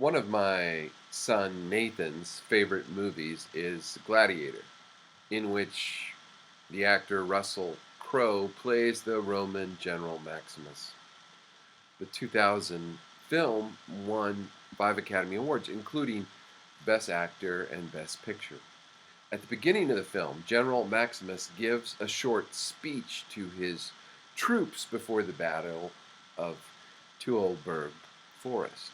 One of my son Nathan's favorite movies is Gladiator, in which the actor Russell Crowe plays the Roman general Maximus. The 2000 film won 5 Academy Awards, including Best Actor and Best Picture. At the beginning of the film, General Maximus gives a short speech to his troops before the Battle of Tuolberg Forest.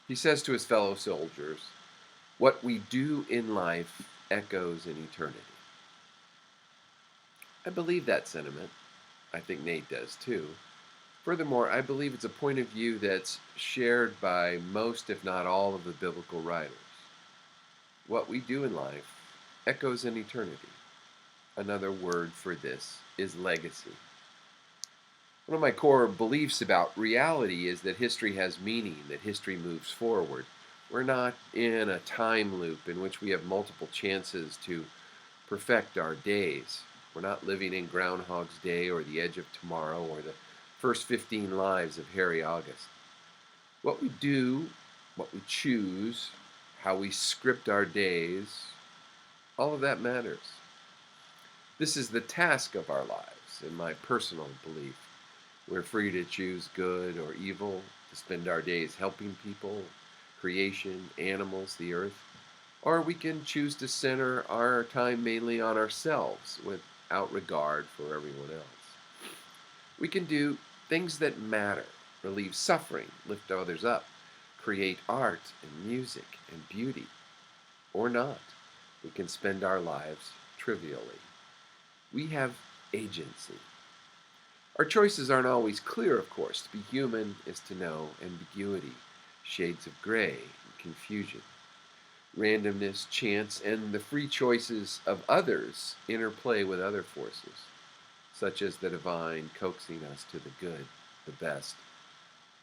He says to his fellow soldiers, "What we do in life echoes in eternity." I believe that sentiment. I think Nate does too. Furthermore, I believe it's a point of view that's shared by most, if not all, of the biblical writers. What we do in life echoes in eternity. Another word for this is legacy. One of my core beliefs about reality is that history has meaning, that history moves forward. We're not in a time loop in which we have multiple chances to perfect our days. We're not living in Groundhog's Day or The Edge of Tomorrow or the first 15 lives of Harry August. What we do, what we choose, how we script our days, all of that matters. This is the task of our lives, in my personal belief. We're free to choose good or evil, to spend our days helping people, creation, animals, the earth, or we can choose to center our time mainly on ourselves without regard for everyone else. We can do things that matter, relieve suffering, lift others up, create art and music and beauty, or not. We can spend our lives trivially. We have agency. Our choices aren't always clear, of course. To be human is to know ambiguity, shades of gray, and confusion. Randomness, chance, and the free choices of others interplay with other forces, such as the divine coaxing us to the good, the best,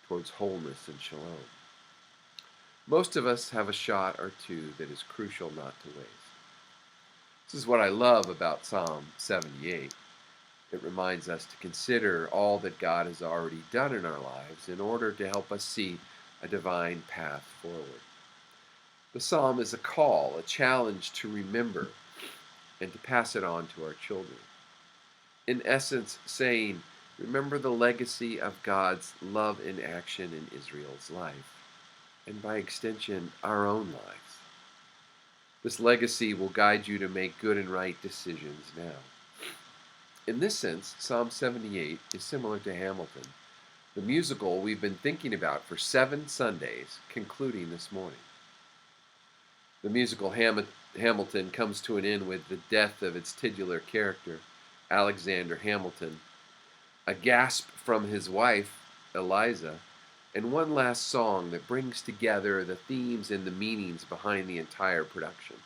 towards wholeness and shalom. Most of us have a shot or two that is crucial not to waste. This is what I love about Psalm 78. It reminds us to consider all that God has already done in our lives in order to help us see a divine path forward. The psalm is a call, a challenge to remember and to pass it on to our children. In essence, saying, remember the legacy of God's love in action in Israel's life, and by extension, our own lives. This legacy will guide you to make good and right decisions now. In this sense, Psalm 78 is similar to Hamilton, the musical we've been thinking about for 7 Sundays, concluding this morning. The musical Hamilton comes to an end with the death of its titular character, Alexander Hamilton, a gasp from his wife, Eliza, and one last song that brings together the themes and the meanings behind the entire production.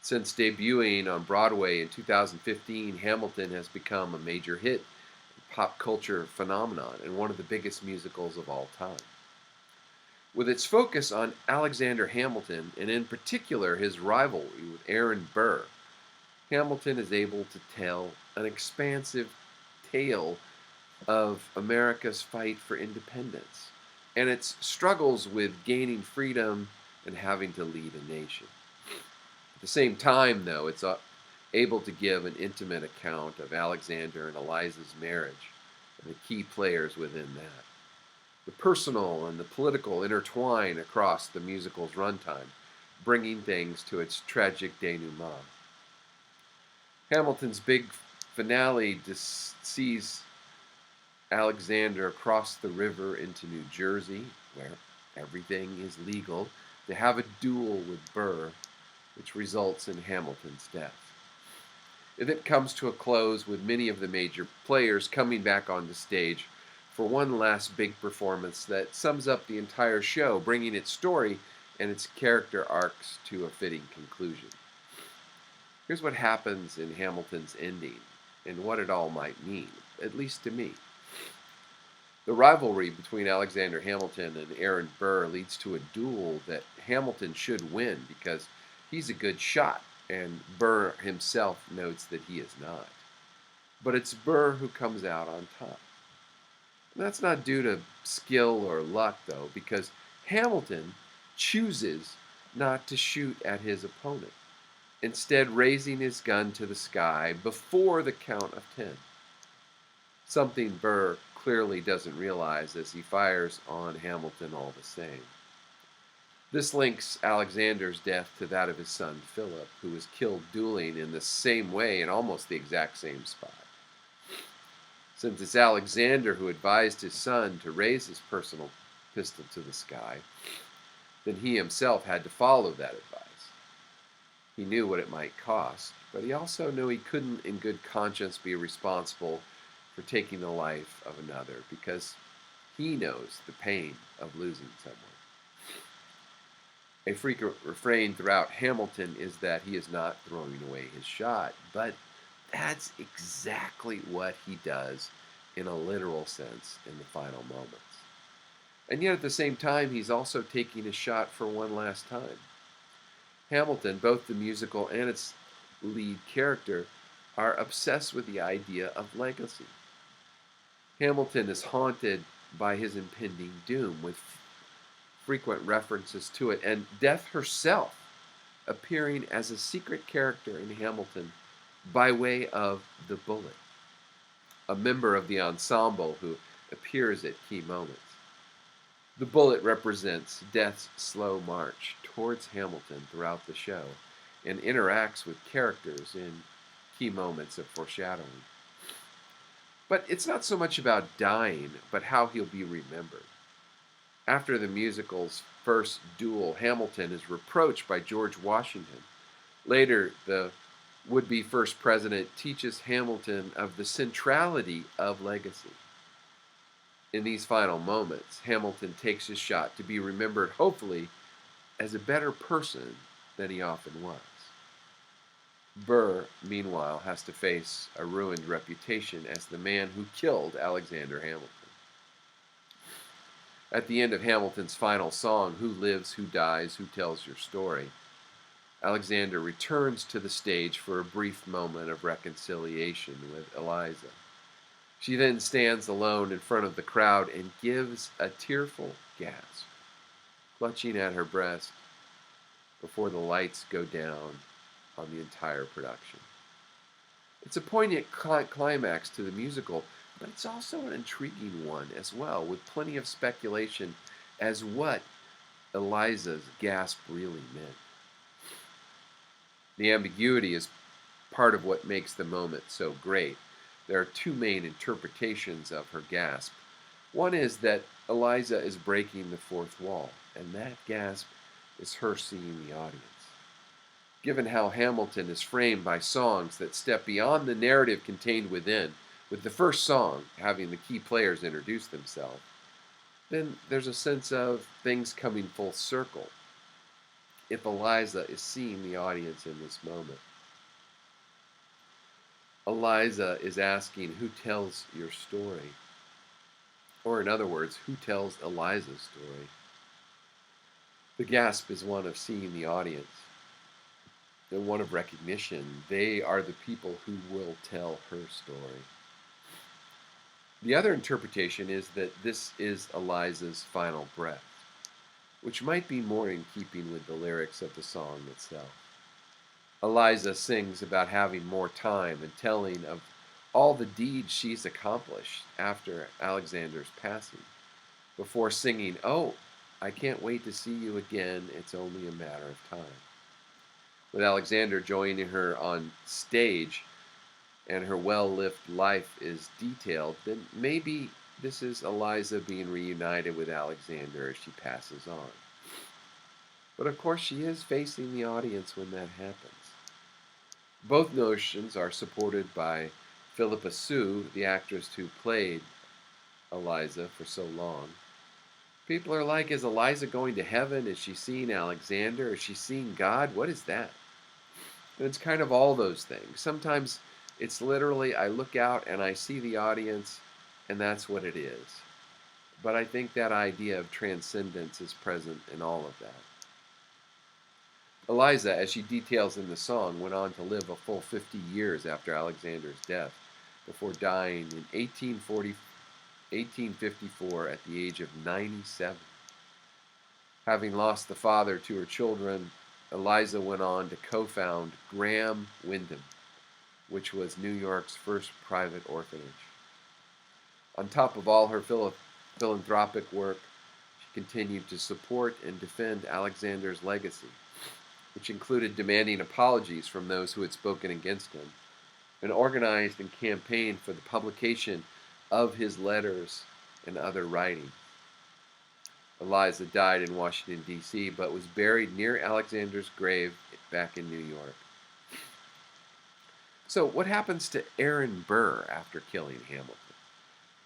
Since debuting on Broadway in 2015, Hamilton has become a major hit, pop culture phenomenon, and one of the biggest musicals of all time. With its focus on Alexander Hamilton, and in particular his rivalry with Aaron Burr, Hamilton is able to tell an expansive tale of America's fight for independence and its struggles with gaining freedom and having to lead a nation. At the same time, though, it's able to give an intimate account of Alexander and Eliza's marriage and the key players within that. The personal and the political intertwine across the musical's runtime, bringing things to its tragic denouement. Hamilton's big finale sees Alexander cross the river into New Jersey, where everything is legal, to have a duel with Burr, which results in Hamilton's death. It then comes to a close with many of the major players coming back on the stage for one last big performance that sums up the entire show, bringing its story and its character arcs to a fitting conclusion. Here's what happens in Hamilton's ending and what it all might mean, at least to me. The rivalry between Alexander Hamilton and Aaron Burr leads to a duel that Hamilton should win because he's a good shot, and Burr himself notes that he is not. But it's Burr who comes out on top. And that's not due to skill or luck, though, because Hamilton chooses not to shoot at his opponent, instead raising his gun to the sky before the count of 10. Something Burr clearly doesn't realize as he fires on Hamilton all the same. This links Alexander's death to that of his son Philip, who was killed dueling in the same way in almost the exact same spot. Since it's Alexander who advised his son to raise his personal pistol to the sky, then he himself had to follow that advice. He knew what it might cost, but he also knew he couldn't in good conscience be responsible for taking the life of another, because he knows the pain of losing someone. A frequent refrain throughout Hamilton is that he is not throwing away his shot, but that's exactly what he does in a literal sense in the final moments. And yet at the same time, he's also taking a shot for one last time. Hamilton, both the musical and its lead character, are obsessed with the idea of legacy. Hamilton is haunted by his impending doom, with frequent references to it, and death herself appearing as a secret character in Hamilton by way of the Bullet, a member of the ensemble who appears at key moments. The Bullet represents Death's slow march towards Hamilton throughout the show and interacts with characters in key moments of foreshadowing. But it's not so much about dying, but how he'll be remembered. After the musical's first duel, Hamilton is reproached by George Washington. Later, the would-be first president teaches Hamilton of the centrality of legacy. In these final moments, Hamilton takes his shot to be remembered, hopefully, as a better person than he often was. Burr, meanwhile, has to face a ruined reputation as the man who killed Alexander Hamilton. At the end of Hamilton's final song, Who Lives, Who Dies, Who Tells Your Story, Alexander returns to the stage for a brief moment of reconciliation with Eliza. She then stands alone in front of the crowd and gives a tearful gasp, clutching at her breast before the lights go down on the entire production. It's a poignant climax to the musical, but it's also an intriguing one as well, with plenty of speculation as what Eliza's gasp really meant. The ambiguity is part of what makes the moment so great. There are two main interpretations of her gasp. One is that Eliza is breaking the fourth wall, and that gasp is her seeing the audience. Given how Hamilton is framed by songs that step beyond the narrative contained within, with the first song having the key players introduce themselves, then there's a sense of things coming full circle if Eliza is seeing the audience in this moment. Eliza is asking, who tells your story? Or in other words, who tells Eliza's story? The gasp is one of seeing the audience, and one of recognition. They are the people who will tell her story. The other interpretation is that this is Eliza's final breath, which might be more in keeping with the lyrics of the song itself. Eliza sings about having more time and telling of all the deeds she's accomplished after Alexander's passing, before singing, "Oh, I can't wait to see you again, it's only a matter of time." With Alexander joining her on stage and her well-lived life is detailed, then maybe this is Eliza being reunited with Alexander as she passes on. But of course she is facing the audience when that happens. Both notions are supported by Philippa Sue, the actress who played Eliza for so long. People are like, is Eliza going to heaven? Is she seeing Alexander? Is she seeing God? What is that? And it's kind of all those things. Sometimes it's literally, I look out and I see the audience, and that's what it is. But I think that idea of transcendence is present in all of that. Eliza, as she details in the song, went on to live a full 50 years after Alexander's death, before dying in 1854 at the age of 97. Having lost the father to her children, Eliza went on to co-found Graham Wyndham, which was New York's first private orphanage. On top of all her philanthropic work, she continued to support and defend Alexander's legacy, which included demanding apologies from those who had spoken against him, and organized and campaigned for the publication of his letters and other writings. Eliza died in Washington, D.C., but was buried near Alexander's grave back in New York. So, what happens to Aaron Burr after killing Hamilton?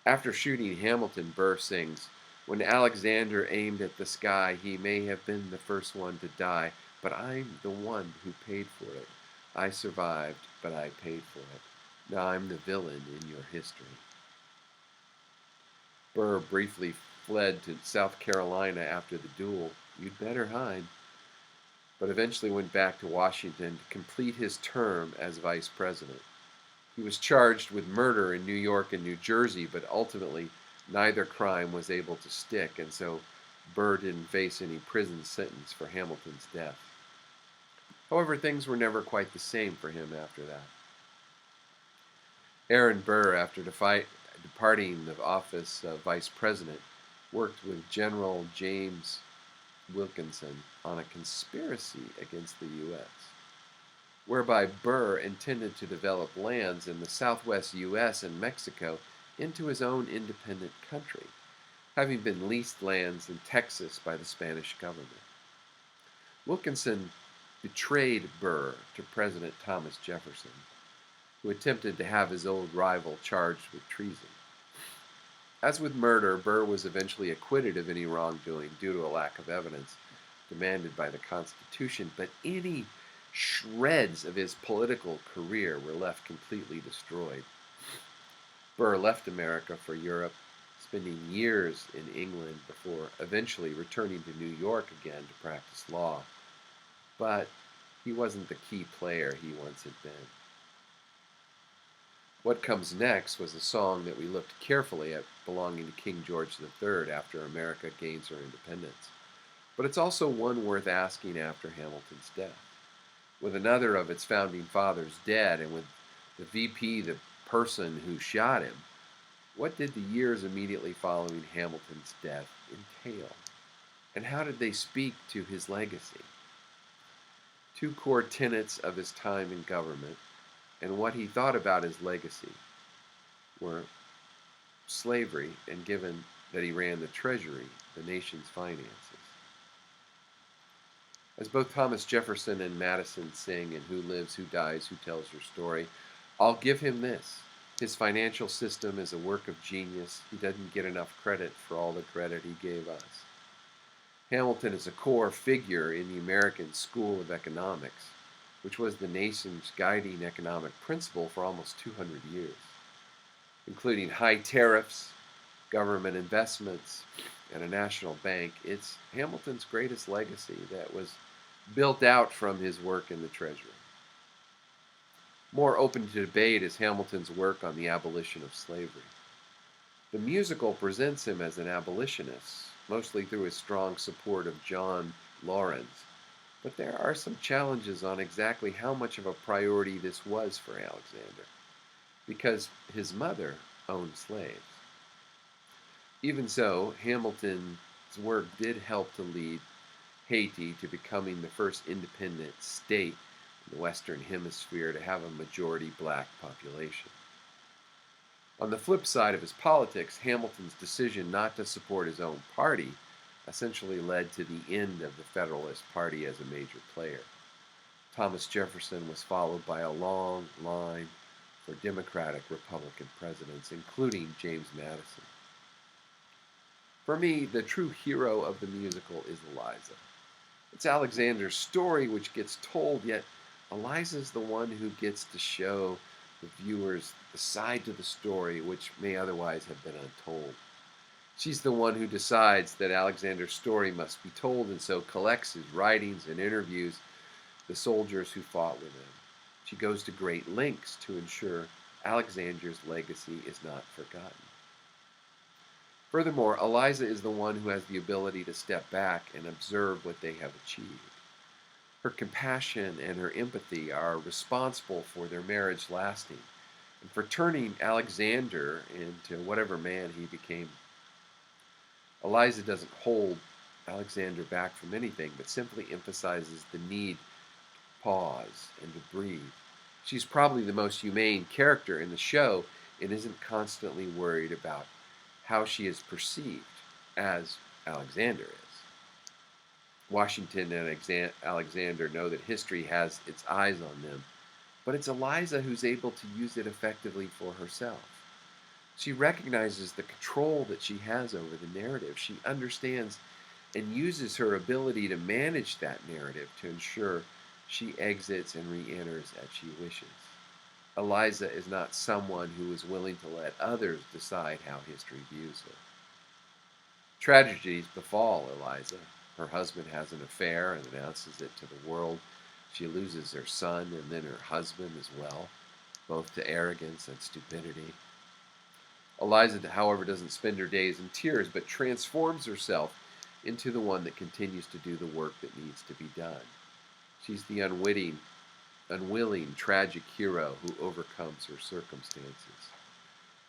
After shooting Hamilton, Burr sings, "When Alexander aimed at the sky, he may have been the first one to die, but I'm the one who paid for it. I survived, but I paid for it. Now I'm the villain in your history." Burr briefly fled to South Carolina after the duel. You'd better hide. But eventually went back to Washington to complete his term as vice president. He was charged with murder in New York and New Jersey, but ultimately neither crime was able to stick, and so Burr didn't face any prison sentence for Hamilton's death. However, things were never quite the same for him after that. Aaron Burr, after departing the office of vice president, worked with General James Wilkinson on a conspiracy against the U.S., whereby Burr intended to develop lands in the southwest U.S. and Mexico into his own independent country, having been leased lands in Texas by the Spanish government. Wilkinson betrayed Burr to President Thomas Jefferson, who attempted to have his old rival charged with treason. As with murder, Burr was eventually acquitted of any wrongdoing due to a lack of evidence demanded by the Constitution, but any shreds of his political career were left completely destroyed. Burr left America for Europe, spending years in England before eventually returning to New York again to practice law. But he wasn't the key player he once had been. What Comes Next was a song that we looked carefully at belonging to King George III after America gains her independence. But it's also one worth asking after Hamilton's death. With another of its founding fathers dead, and with the VP the person who shot him, what did the years immediately following Hamilton's death entail? And how did they speak to his legacy? Two core tenets of his time in government and what he thought about his legacy were slavery, and given that he ran the Treasury, the nation's finances. As both Thomas Jefferson and Madison sing in Who Lives, Who Dies, Who Tells Your Story, I'll give him this. His financial system is a work of genius. He doesn't get enough credit for all the credit he gave us. Hamilton is a core figure in the American School of Economics, which was the nation's guiding economic principle for almost 200 years, including high tariffs, government investments, and a national bank. It's Hamilton's greatest legacy that was built out from his work in the Treasury. More open to debate is Hamilton's work on the abolition of slavery. The musical presents him as an abolitionist, mostly through his strong support of John Laurens, but there are some challenges on exactly how much of a priority this was for Alexander, because his mother owned slaves. Even so, Hamilton's work did help to lead Haiti to becoming the first independent state in the Western Hemisphere to have a majority black population. On the flip side of his politics, Hamilton's decision not to support his own party essentially led to the end of the Federalist Party as a major player. Thomas Jefferson was followed by a long line for Democratic Republican presidents, including James Madison. For me, the true hero of the musical is Eliza. It's Alexander's story which gets told, yet Eliza's the one who gets to show the viewers the side to the story which may otherwise have been untold. She's the one who decides that Alexander's story must be told, and so collects his writings and interviews the soldiers who fought with him. She goes to great lengths to ensure Alexander's legacy is not forgotten. Furthermore, Eliza is the one who has the ability to step back and observe what they have achieved. Her compassion and her empathy are responsible for their marriage lasting and for turning Alexander into whatever man he became. Eliza doesn't hold Alexander back from anything, but simply emphasizes the need to pause and to breathe. She's probably the most humane character in the show and isn't constantly worried about how she is perceived, as Alexander is. Washington and Alexander know that history has its eyes on them, but it's Eliza who's able to use it effectively for herself. She recognizes the control that she has over the narrative. She understands and uses her ability to manage that narrative to ensure she exits and re-enters as she wishes. Eliza is not someone who is willing to let others decide how history views her. Tragedies befall Eliza. Her husband has an affair and announces it to the world. She loses her son and then her husband as well, both to arrogance and stupidity. Eliza, however, doesn't spend her days in tears, but transforms herself into the one that continues to do the work that needs to be done. She's the unwilling, tragic hero who overcomes her circumstances.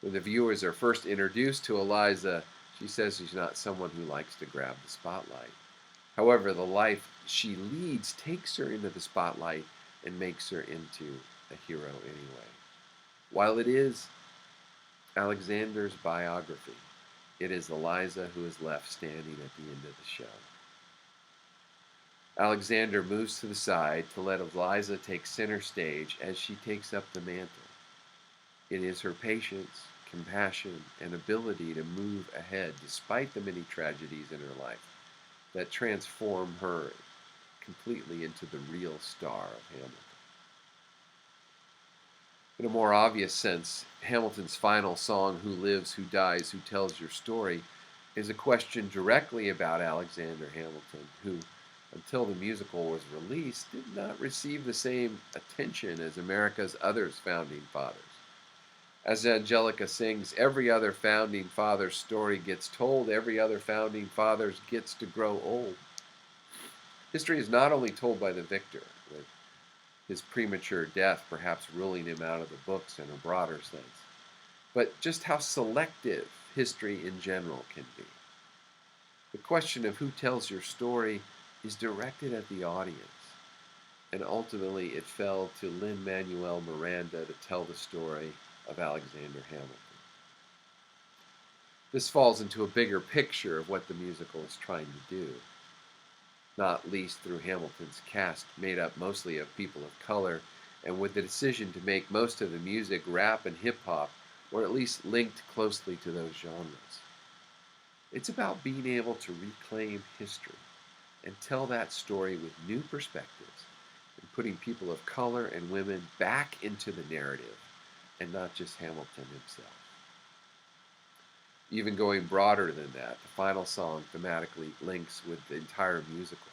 When the viewers are first introduced to Eliza, she says she's not someone who likes to grab the spotlight. However, the life she leads takes her into the spotlight and makes her into a hero anyway. While it is Alexander's biography, it is Eliza who is left standing at the end of the show. Alexander moves to the side to let Eliza take center stage as she takes up the mantle. It is her patience, compassion, and ability to move ahead despite the many tragedies in her life that transform her completely into the real star of Hamilton. In a more obvious sense, Hamilton's final song, Who Lives, Who Dies, Who Tells Your Story, is a question directly about Alexander Hamilton, who, until the musical was released, did not receive the same attention as America's other founding fathers. As Angelica sings, every other founding father's story gets told, every other founding father gets to grow old. History is not only told by the victor, with his premature death perhaps ruling him out of the books in a broader sense, but just how selective history in general can be. The question of who tells your story is directed at the audience, and ultimately it fell to Lin-Manuel Miranda to tell the story of Alexander Hamilton. This falls into a bigger picture of what the musical is trying to do, not least through Hamilton's cast made up mostly of people of color, and with the decision to make most of the music rap and hip-hop, or at least linked closely to those genres. It's about being able to reclaim history and tell that story with new perspectives and putting people of color and women back into the narrative and not just Hamilton himself. Even going broader than that, the final song thematically links with the entire musical,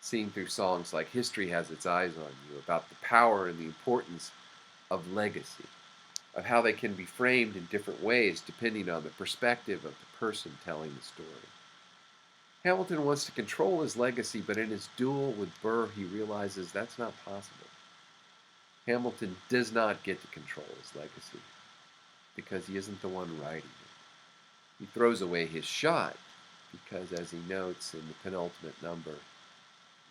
seen through songs like History Has Its Eyes on You, about the power and the importance of legacy, of how they can be framed in different ways depending on the perspective of the person telling the story. Hamilton wants to control his legacy, but in his duel with Burr, he realizes that's not possible. Hamilton does not get to control his legacy because he isn't the one writing it. He throws away his shot because, as he notes in the penultimate number,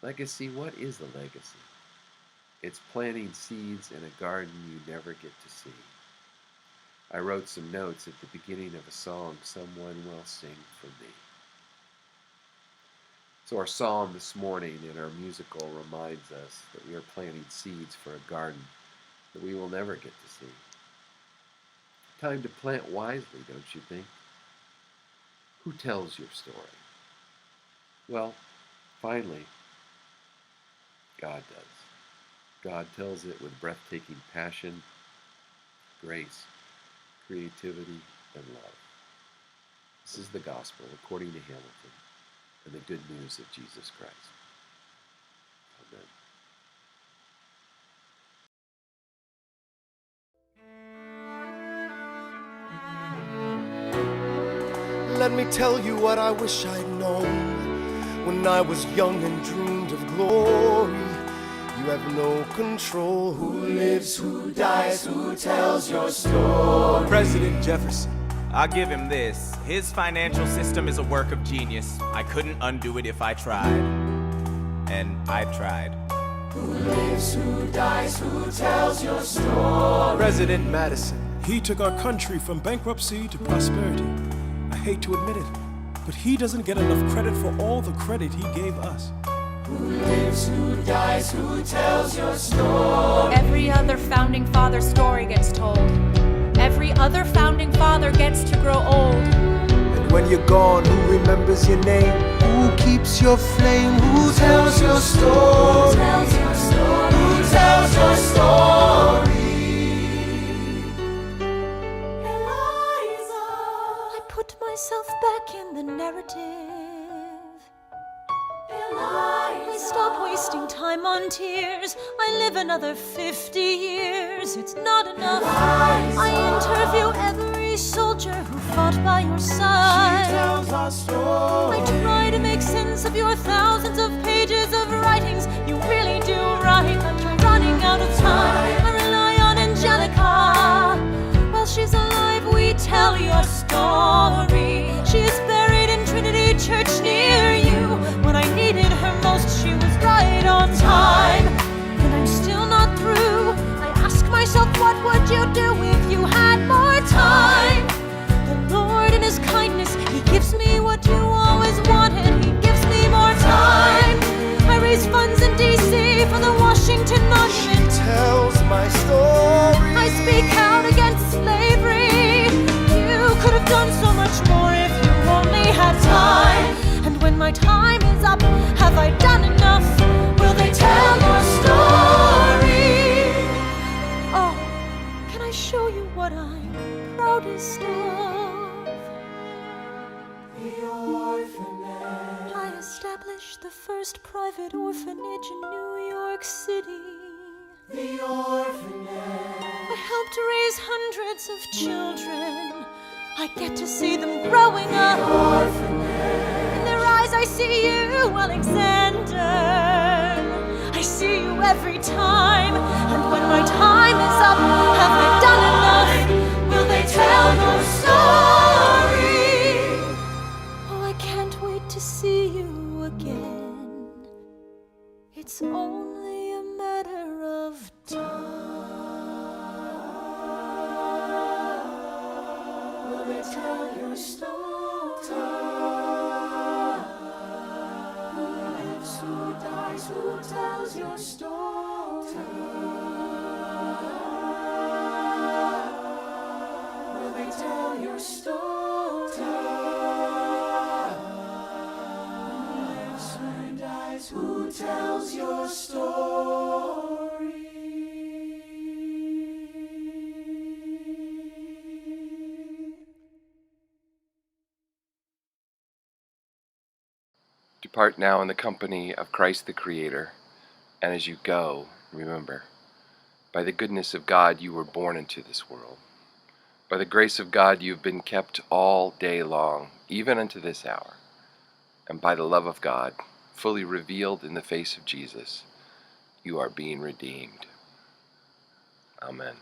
legacy, what is a legacy? It's planting seeds in a garden you never get to see. I wrote some notes at the beginning of a song someone will sing for me. So our psalm this morning in our musical reminds us that we are planting seeds for a garden that we will never get to see. Time to plant wisely, don't you think? Who tells your story? Well, finally, God does. God tells it with breathtaking passion, grace, creativity, and love. This is the gospel according to Hamilton and the good news of Jesus Christ. Amen. me tell you what I wish I'd known when I was young and dreamed of glory. You have no control. Who lives, who dies, who tells your story? President Jefferson. I'll give him this. His financial system is a work of genius. I couldn't undo it if I tried. And I tried. Who lives, who dies, who tells your story? President Madison. He took our country from bankruptcy to prosperity. I hate to admit it, but he doesn't get enough credit for all the credit he gave us. Who lives, who dies, who tells your story? Every other founding father story gets told. Every other founding father gets to grow old. And when you're gone, who remembers your name? Who keeps your flame? Who tells your story? Who tells your story? Who tells your story? Eliza, I put myself back in the narrative. I stop wasting time on tears. I live another 50 years. It's not enough. I interview every soldier who fought by your side. She tells our story. I try to make sense of your thousands of pages of writings. You really do write, but you're running out of time. I rely on Angelica. While she's alive, we tell your story. She is buried in Trinity Church near you. When I needed her most, she was right on time. And I'm still not through. I ask myself, what would you do if you had more time? The Lord in His kindness, He gives me what you always wanted. He gives me more time. I raise funds in D.C. for the Washington Monument. She tells my story. I speak out against slavery. You could have done so much more if you only had time. And when my time is up, have I done enough? Will they tell your story? Oh, can I show you what I'm proudest of? The orphanage. I established the first private orphanage in New York City. The orphanage. I helped raise hundreds of children. I get to see them growing up. In their eyes I see you, Alexander. I see you every time. And when my time is up, have I done enough? Will they tell your story? Oh, I can't wait to see you again. It's only a matter of time. Will they tell your story? Who lives, who dies, who tells your story? Will they tell your story? Who lives, who dies, who tells your story? Depart now in the company of Christ the Creator, and as you go, remember, by the goodness of God you were born into this world. By the grace of God you have been kept all day long, even unto this hour. And by the love of God, fully revealed in the face of Jesus, you are being redeemed. Amen.